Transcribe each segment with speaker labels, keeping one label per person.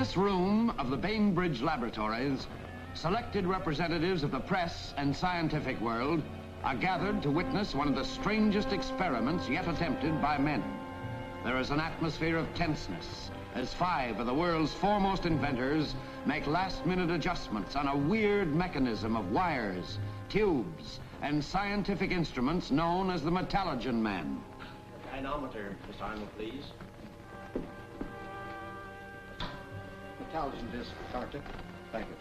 Speaker 1: this room of the Bainbridge laboratories, selected representatives of the press and scientific world are gathered to witness one of the strangest experiments yet attempted by men. There is an atmosphere of tenseness as 5 of the world's foremost inventors make last-minute adjustments on a weird mechanism of wires, tubes, and scientific instruments known as the Metalogen Man.
Speaker 2: Dynamometer, Miss Arnold, please.
Speaker 3: Metalogen disc, Doctor. Thank you.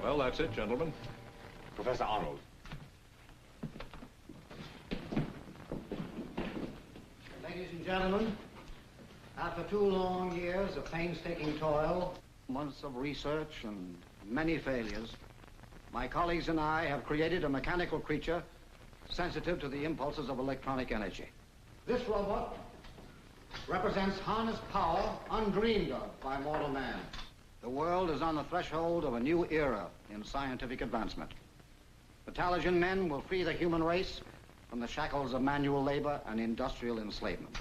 Speaker 4: Well, that's it, gentlemen.
Speaker 5: Professor Arnold.
Speaker 3: Ladies and gentlemen, after 2 long years of painstaking toil, months of research, and many failures, my colleagues and I have created a mechanical creature sensitive to the impulses of electronic energy. This robot represents harnessed power undreamed of by mortal man. The world is on the threshold of a new era in scientific advancement. Metalogen men will free the human race from the shackles of manual labor and industrial enslavement.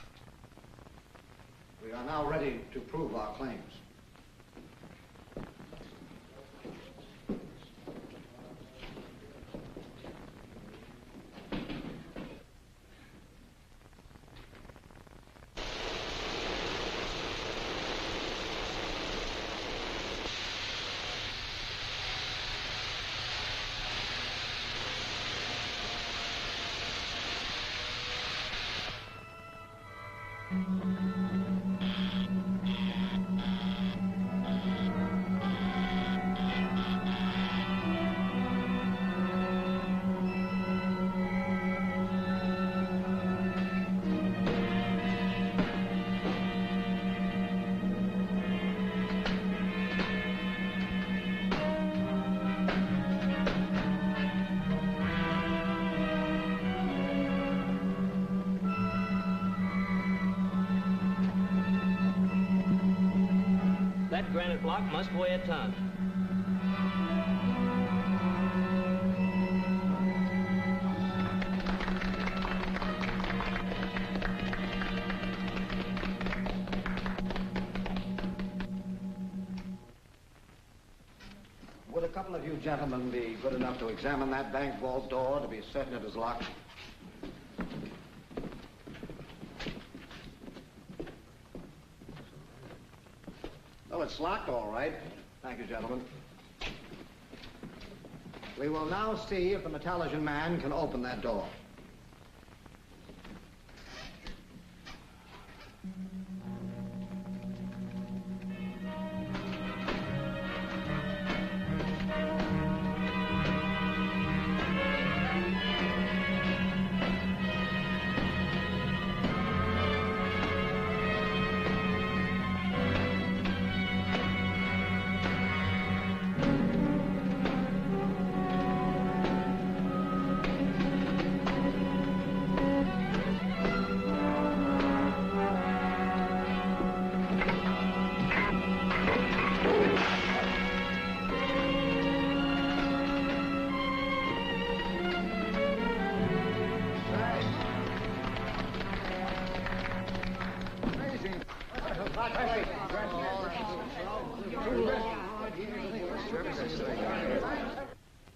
Speaker 3: We are now ready to prove our claims.
Speaker 2: That granite block must weigh a ton.
Speaker 3: Would a couple of you gentlemen be good enough to examine that bank vault door to be certain it is locked? Oh, it's locked all right. Thank you, gentlemen. We will now see if the Metalogen Man can open that door.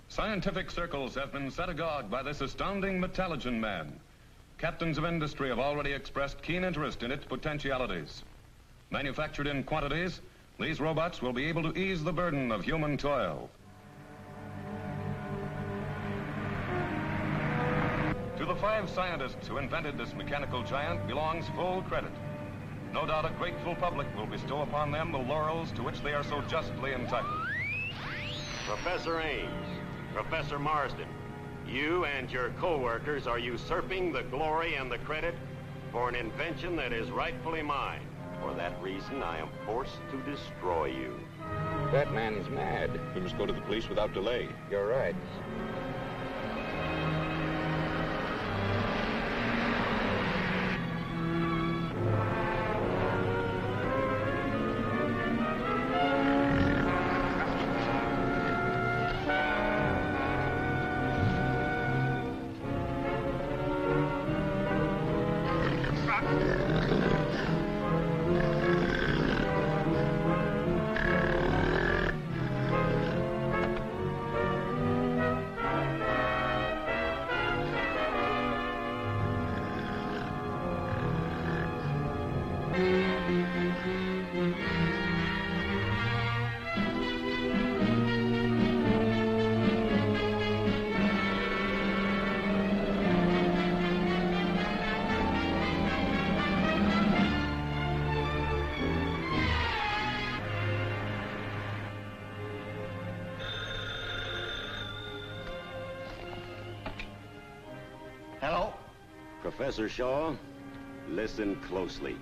Speaker 4: Scientific circles have been set agog by this astounding Metalogen Man. Captains of industry have already expressed keen interest in its potentialities. Manufactured in quantities, these robots will be able to ease the burden of human toil. To the 5 scientists who invented this mechanical giant belongs full credit. No doubt a grateful public will bestow upon them the laurels to which they are so justly entitled.
Speaker 6: Professor Ernst, Professor Marsden, you and your co-workers are usurping the glory and the credit for an invention that is rightfully mine. For that reason, I am forced to destroy you.
Speaker 5: That man is mad.
Speaker 4: We must go to the police without delay.
Speaker 5: You're right.
Speaker 6: Professor Shaw, listen closely.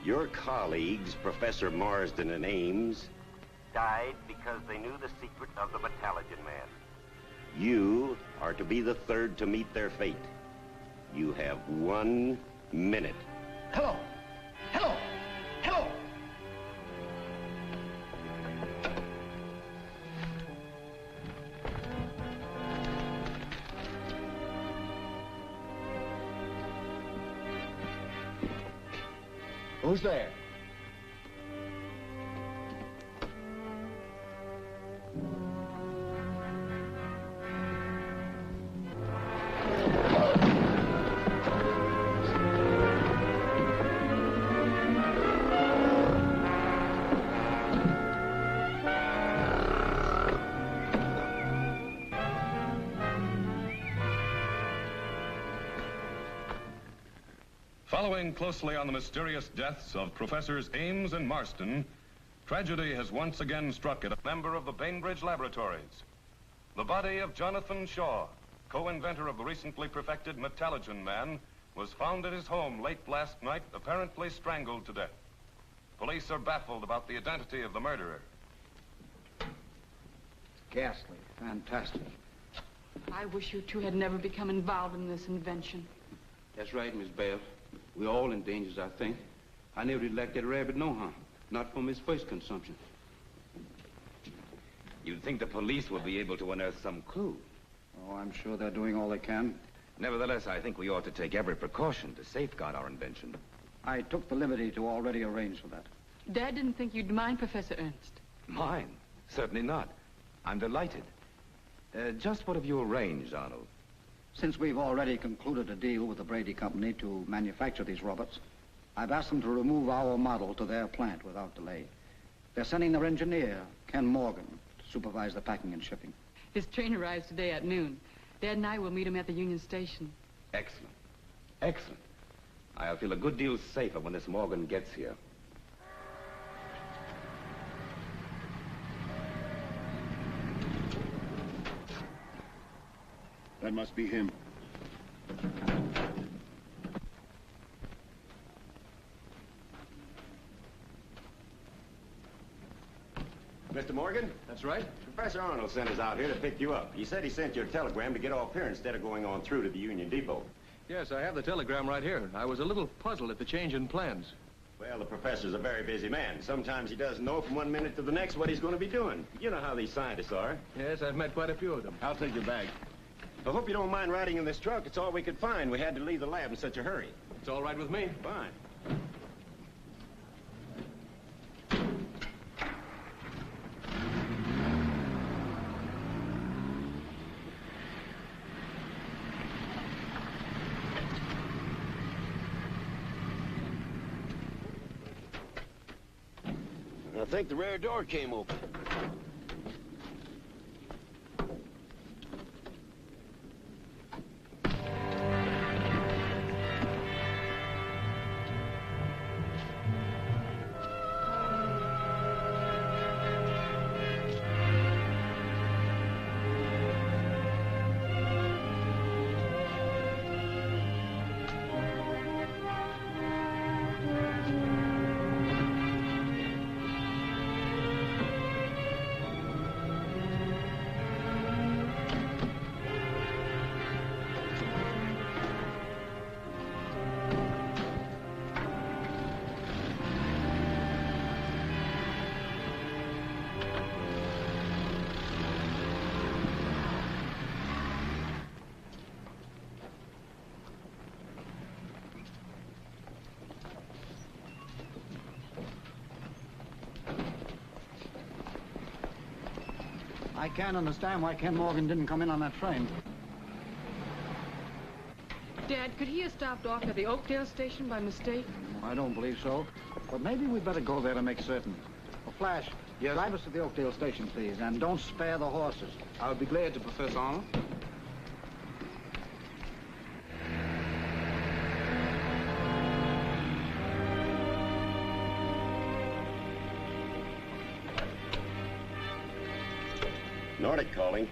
Speaker 6: Your colleagues, Professor Marsden and Ames, died because they knew the secret of the Metalogen Man. You are to be the third to meet their fate. You have 1 minute.
Speaker 3: Hello! Hello! Hello!
Speaker 5: Who's there?
Speaker 4: Following closely on the mysterious deaths of Professors Ames and Marsden, tragedy has once again struck at a member of the Bainbridge Laboratories. The body of Jonathan Shaw, co-inventor of the recently perfected Metalogen Man, was found at his home late last night, apparently strangled to death. Police are baffled about the identity of the murderer.
Speaker 3: Ghastly. Fantastic.
Speaker 7: I wish you two had never become involved in this invention.
Speaker 8: That's right, Miss Bell. We're all in danger, I think. I never did like that rabbit no harm. Not from his first consumption.
Speaker 5: You'd think the police would be able to unearth some clue.
Speaker 3: Oh, I'm sure they're doing all they can.
Speaker 5: Nevertheless, I think we ought to take every precaution to safeguard our invention.
Speaker 3: I took the liberty to already arrange for that.
Speaker 7: Dad didn't think you'd mind, Professor Ernst.
Speaker 5: Mine? Certainly not. I'm delighted. Just what have you arranged, Arnold?
Speaker 3: Since we've already concluded a deal with the Brady Company to manufacture these robots, I've asked them to remove our model to their plant without delay. They're sending their engineer, Ken Morgan, to supervise the packing and shipping.
Speaker 7: His train arrives today at noon. Dad and I will meet him at the Union Station.
Speaker 5: Excellent. Excellent. I'll feel a good deal safer when this Morgan gets here.
Speaker 9: That must be him.
Speaker 6: Mr. Morgan?
Speaker 2: That's right.
Speaker 6: Professor Arnold sent us out here to pick you up. He said he sent you a telegram to get off here instead of going on through to the Union Depot.
Speaker 2: Yes, I have the telegram right here. I was a little puzzled at the change in plans.
Speaker 6: Well, the professor's a very busy man. Sometimes he doesn't know from 1 minute to the next what he's going to be doing. You know how these scientists are.
Speaker 2: Yes, I've met quite a few of them.
Speaker 9: I'll take your bag.
Speaker 6: I hope you don't mind riding in this truck. It's all we could find. We had to leave the lab in such a hurry.
Speaker 2: It's all right with me.
Speaker 6: Fine.
Speaker 10: I think the rear door came open.
Speaker 3: I can't understand why Ken Morgan didn't come in on that train.
Speaker 7: Dad, could he have stopped off at the Oakdale station by mistake?
Speaker 3: I don't believe so. But maybe we'd better go there to make certain. Well, Flash,
Speaker 8: Yes?
Speaker 3: drive us to the Oakdale station, please, and don't spare the horses.
Speaker 8: I'll be glad to, Professor Arnold.
Speaker 6: Nordic calling.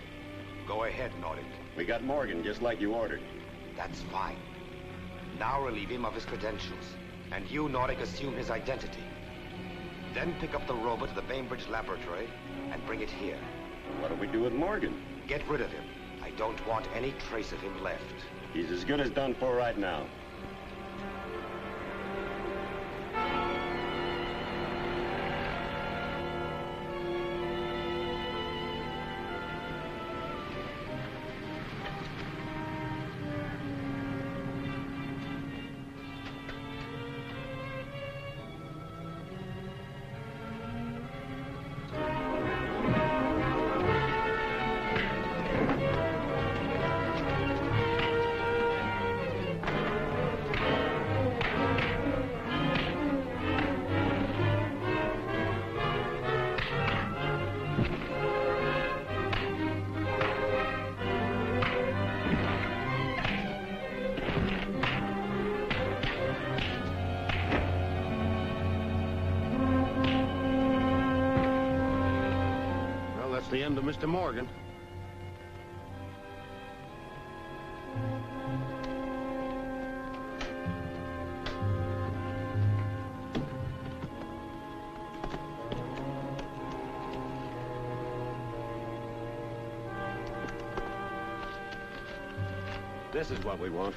Speaker 5: Go ahead, Nordic.
Speaker 6: We got Morgan, just like you ordered.
Speaker 5: That's fine. Now relieve him of his credentials. And you, Nordic, assume his identity. Then pick up the robot to the Bainbridge laboratory and bring it here.
Speaker 6: What do we do with Morgan?
Speaker 5: Get rid of him. I don't want any trace of him left.
Speaker 6: He's as good as done for right now. The end of Mr. Morgan. This is what we want.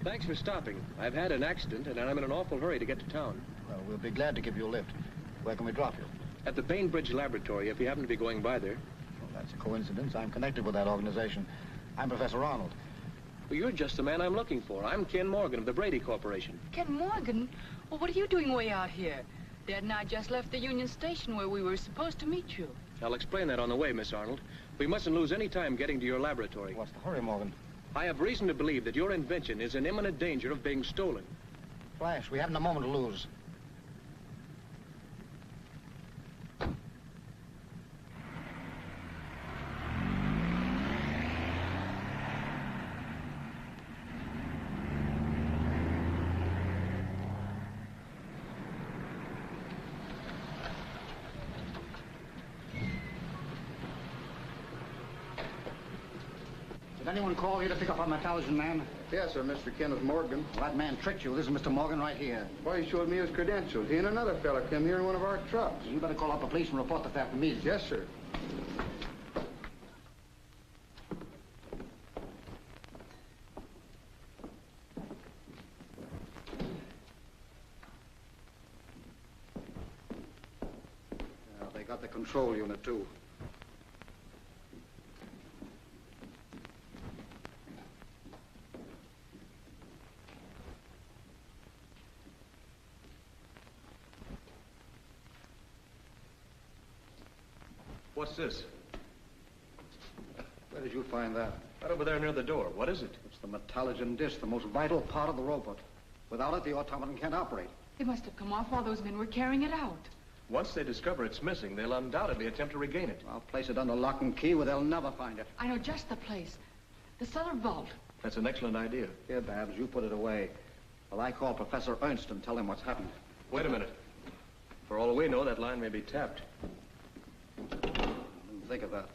Speaker 2: Thanks for stopping. I've had an accident, and I'm in an awful hurry to get to town.
Speaker 3: Well, we'll be glad to give you a lift. Where can we drop you?
Speaker 2: At the Bainbridge Laboratory, if you happen to be going by there.
Speaker 3: Well, that's a coincidence. I'm connected with that organization. I'm Professor Arnold.
Speaker 2: Well, you're just the man I'm looking for. I'm Ken Morgan of the Brady Corporation.
Speaker 7: Ken Morgan? Well, what are you doing way out here? Dad and I just left the Union Station where we were supposed to meet you.
Speaker 2: I'll explain that on the way, Miss Arnold. We mustn't lose any time getting to your laboratory.
Speaker 3: What's the hurry, Morgan?
Speaker 2: I have reason to believe that your invention is in imminent danger of being stolen.
Speaker 3: Flash, we haven't a moment to lose. Did anyone call you to pick up our Metalogen Man?
Speaker 11: Yes, sir, Mr. Kenneth Morgan.
Speaker 3: Well, that man tricked you. This is Mr. Morgan right here.
Speaker 11: Why, he showed me his credentials. He and another fella came here in one of our trucks.
Speaker 3: You better call up the police and report the theft immediately.
Speaker 11: Yes, sir.
Speaker 3: They got the control unit, too.
Speaker 2: What's this?
Speaker 3: Where did you find that?
Speaker 2: Right over there near the door. What is it?
Speaker 3: It's the Metalogen disc, the most vital part of the robot. Without it, the automaton can't operate.
Speaker 7: It must have come off while those men were carrying it out.
Speaker 2: Once they discover it's missing, they'll undoubtedly attempt to regain it.
Speaker 3: I'll place it under lock and key where they'll never find it.
Speaker 7: I know just the place. The cellar vault.
Speaker 2: That's an excellent idea.
Speaker 3: Here, Babs, you put it away. Well, I call Professor Ernst and tell him what's happened.
Speaker 2: Wait a minute. For all we know, that line may be tapped.
Speaker 3: I didn't think of that.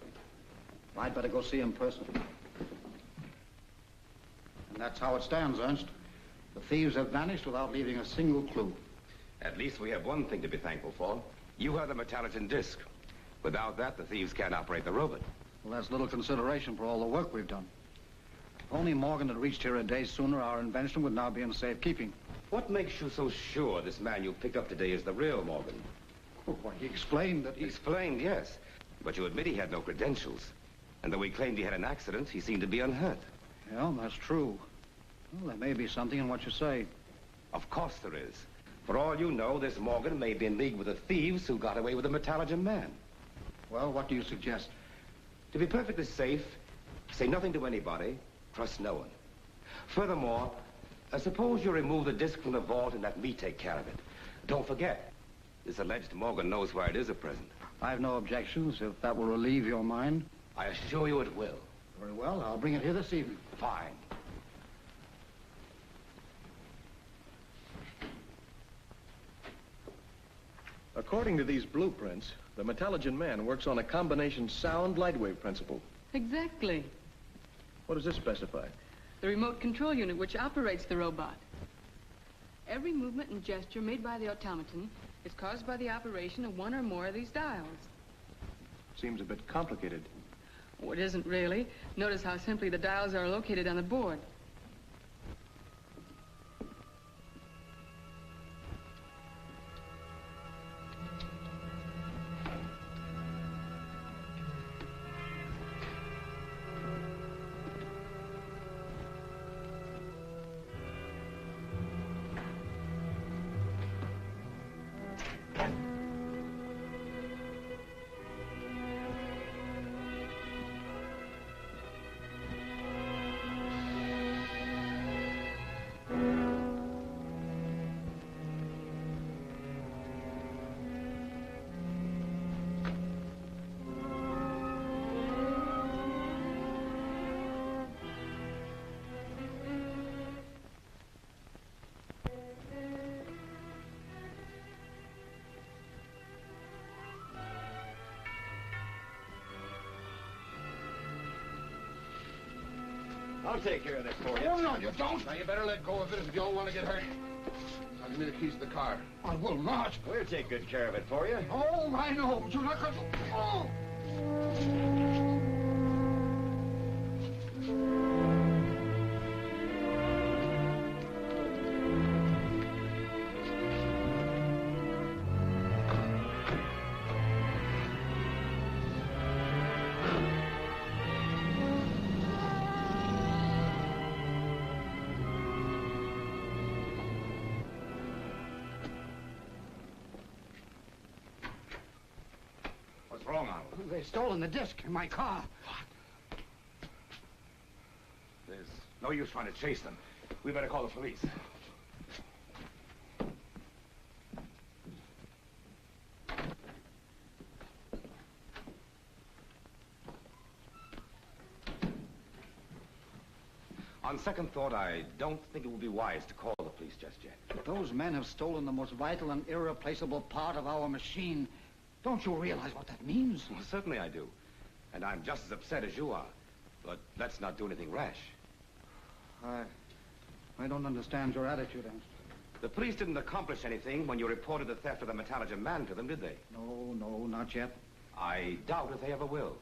Speaker 3: I'd better go see him personally. And that's how it stands, Ernst. The thieves have vanished without leaving a single clue.
Speaker 5: At least we have one thing to be thankful for. You have the Metalogen disc. Without that, the thieves can't operate the robot.
Speaker 3: Well, that's little consideration for all the work we've done. If only Morgan had reached here a day sooner, our invention would now be in safekeeping.
Speaker 5: What makes you so sure this man you picked up today is the real Morgan?
Speaker 3: Oh, why, he explained that he...
Speaker 5: Explained, yes. But you admit he had no credentials. And though he claimed he had an accident, he seemed to be unhurt.
Speaker 3: Well, that's true. Well, there may be something in what you say.
Speaker 5: Of course there is. For all you know, this Morgan may be in league with the thieves who got away with the Metalogen Man.
Speaker 3: Well, what do you suggest?
Speaker 5: To be perfectly safe, say nothing to anybody, trust no one. Furthermore, suppose you remove the disc from the vault and let me take care of it. Don't forget, this alleged Morgan knows where it is at present.
Speaker 3: I have no objections, if that will relieve your mind.
Speaker 5: I assure you it will.
Speaker 3: Very well, I'll bring it here this evening.
Speaker 5: Fine.
Speaker 2: According to these blueprints, the Metalogen Man works on a combination sound-light wave principle.
Speaker 7: Exactly.
Speaker 2: What does this specify?
Speaker 7: The remote control unit which operates the robot. Every movement and gesture made by the automaton is caused by the operation of one or more of these dials.
Speaker 2: Seems a bit complicated.
Speaker 7: Oh, it isn't really. Notice how simply the dials are located on the board.
Speaker 10: I'll take care of this for you.
Speaker 11: Oh, no, you don't. Now, you better let go of it if you don't want to get hurt. Now, give me the keys to the car. I will not.
Speaker 10: We'll take good care of it for you.
Speaker 11: Oh, I know. You're not going to... Oh!
Speaker 1: What's wrong, Arnold?
Speaker 3: They've stolen the disc in my car.
Speaker 1: There's no use trying to chase them. We better call the police. On second thought, I don't think it would be wise to call the police just yet.
Speaker 3: Those men have stolen the most vital and irreplaceable part of our machine. Don't you realize what that means?
Speaker 5: Well, certainly I do. And I'm just as upset as you are. But let's not do anything rash.
Speaker 3: I don't understand your attitude, Ernst.
Speaker 5: The police didn't accomplish anything when you reported the theft of the Metalogen Man to them, did they?
Speaker 3: No, not yet.
Speaker 5: I doubt if they ever will.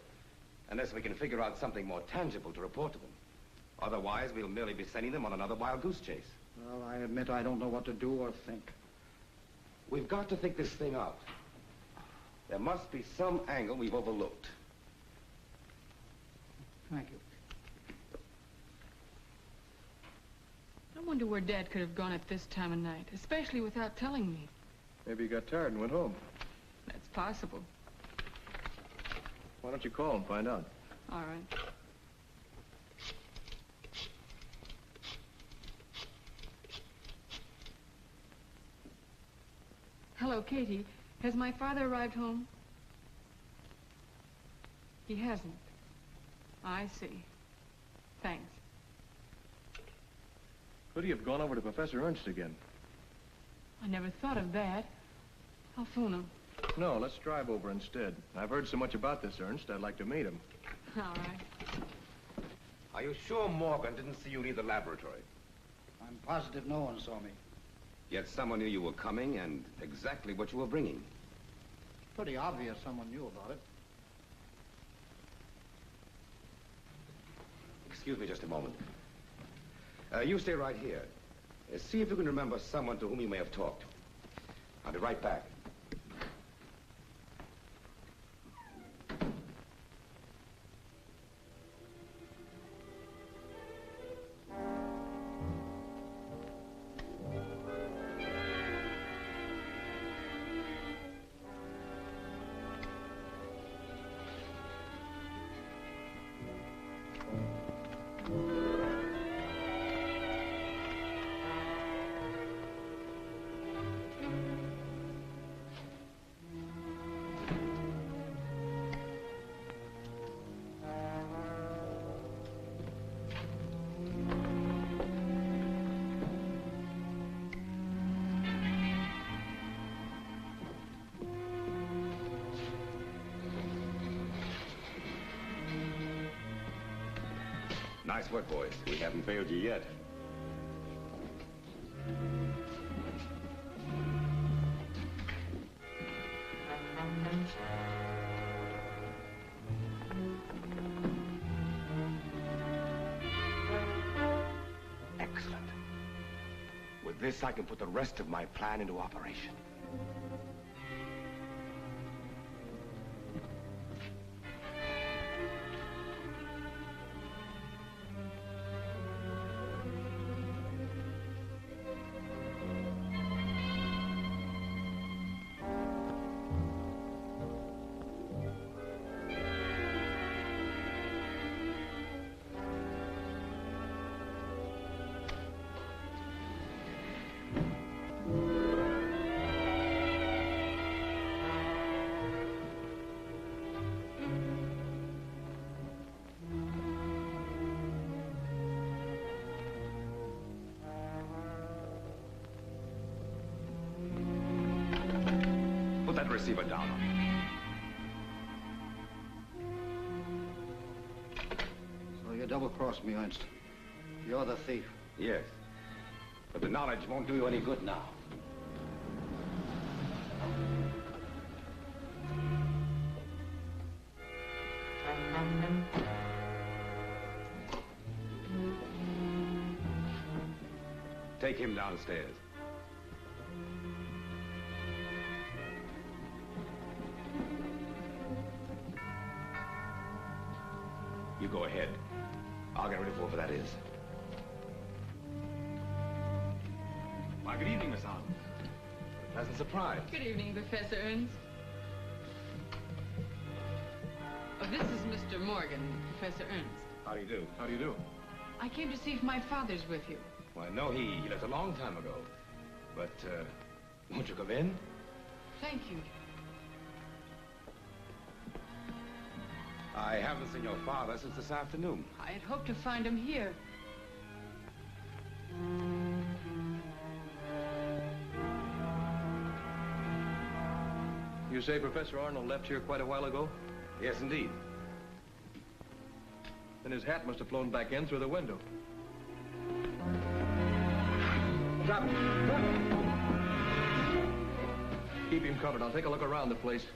Speaker 5: Unless we can figure out something more tangible to report to them. Otherwise, we'll merely be sending them on another wild goose chase.
Speaker 3: Well, I admit I don't know what to do or think.
Speaker 5: We've got to think this thing out. There must be some angle we've overlooked.
Speaker 3: Thank you.
Speaker 7: I wonder where Dad could have gone at this time of night, especially without telling me.
Speaker 2: Maybe he got tired and went home.
Speaker 7: That's possible.
Speaker 2: Why don't you call and find out?
Speaker 7: All right. Hello, Katie. Has my father arrived home? He hasn't. I see. Thanks.
Speaker 2: Could he have gone over to Professor Ernst again?
Speaker 7: I never thought of that. I'll phone him.
Speaker 2: No, let's drive over instead. I've heard so much about this Ernst, I'd like to meet him.
Speaker 7: All right.
Speaker 5: Are you sure Morgan didn't see you leave the laboratory?
Speaker 3: I'm positive no one saw me.
Speaker 5: Yet someone knew you were coming and exactly what you were bringing.
Speaker 3: Pretty obvious someone knew about it.
Speaker 5: Excuse me just a moment. You stay right here. See if you can remember someone to whom you may have talked. I'll be right back. Nice work, boys. We haven't failed you yet. Excellent. With this, I can put the rest of my plan into operation. Put that receiver down on me.
Speaker 3: So you double-crossed me, Ernst. You're the thief.
Speaker 5: Yes. But the knowledge won't do you any good now. Take him downstairs. You go ahead. I'll get rid of whoever that is. Why, good evening, Miss Arnold. Pleasant surprise.
Speaker 7: Good evening, Professor Ernst. Oh, this is Mr. Morgan, Professor Ernst.
Speaker 2: How do you do? How do you do?
Speaker 7: I came to see if my father's with you.
Speaker 2: Well, I know he left a long time ago. But, won't you come in?
Speaker 7: Thank you.
Speaker 5: I haven't seen your father since this afternoon.
Speaker 7: I had hoped to find him here.
Speaker 2: You say Professor Arnold left here quite a while ago?
Speaker 5: Yes, indeed.
Speaker 2: Then his hat must have flown back in through the window. Drop it! Drop it! Keep him covered. I'll take a look around the place.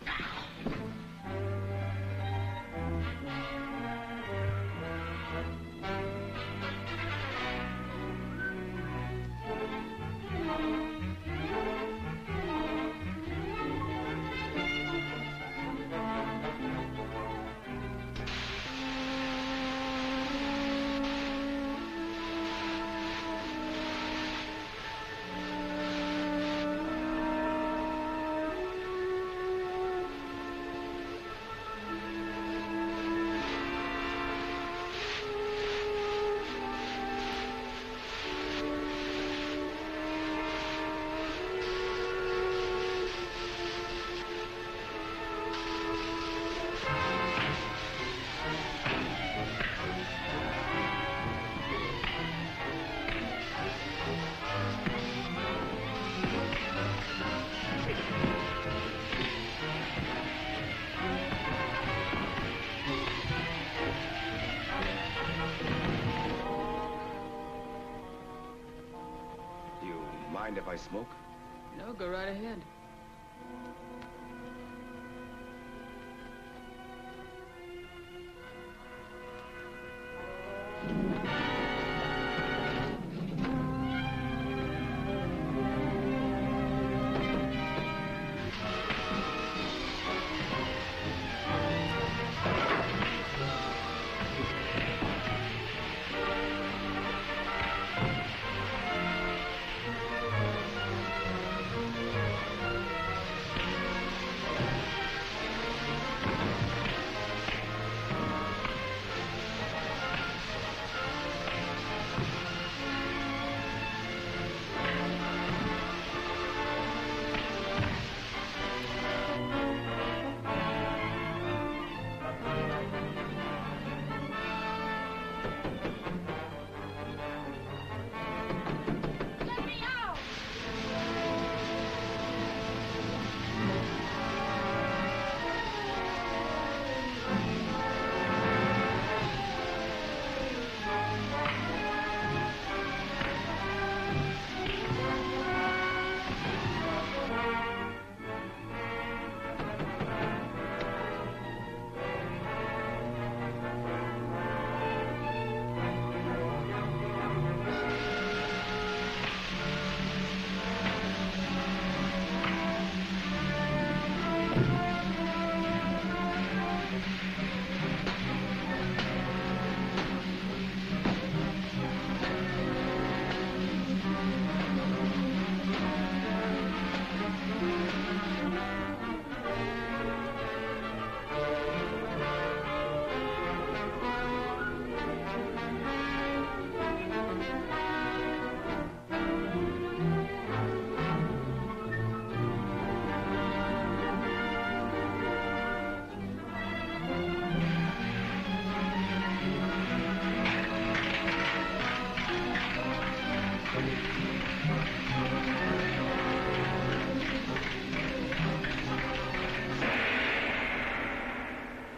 Speaker 5: Mind if I smoke?
Speaker 7: No, go right ahead.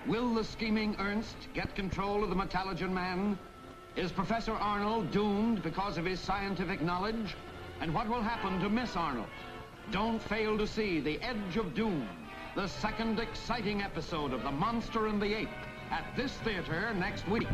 Speaker 1: Will the scheming Ernst get control of the Metalogen Man? Is Professor Arnold doomed because of his scientific knowledge? And what will happen to Miss Arnold? Don't fail to see The Edge of Doom, the second exciting episode of The Monster and the Ape, at this theater next week.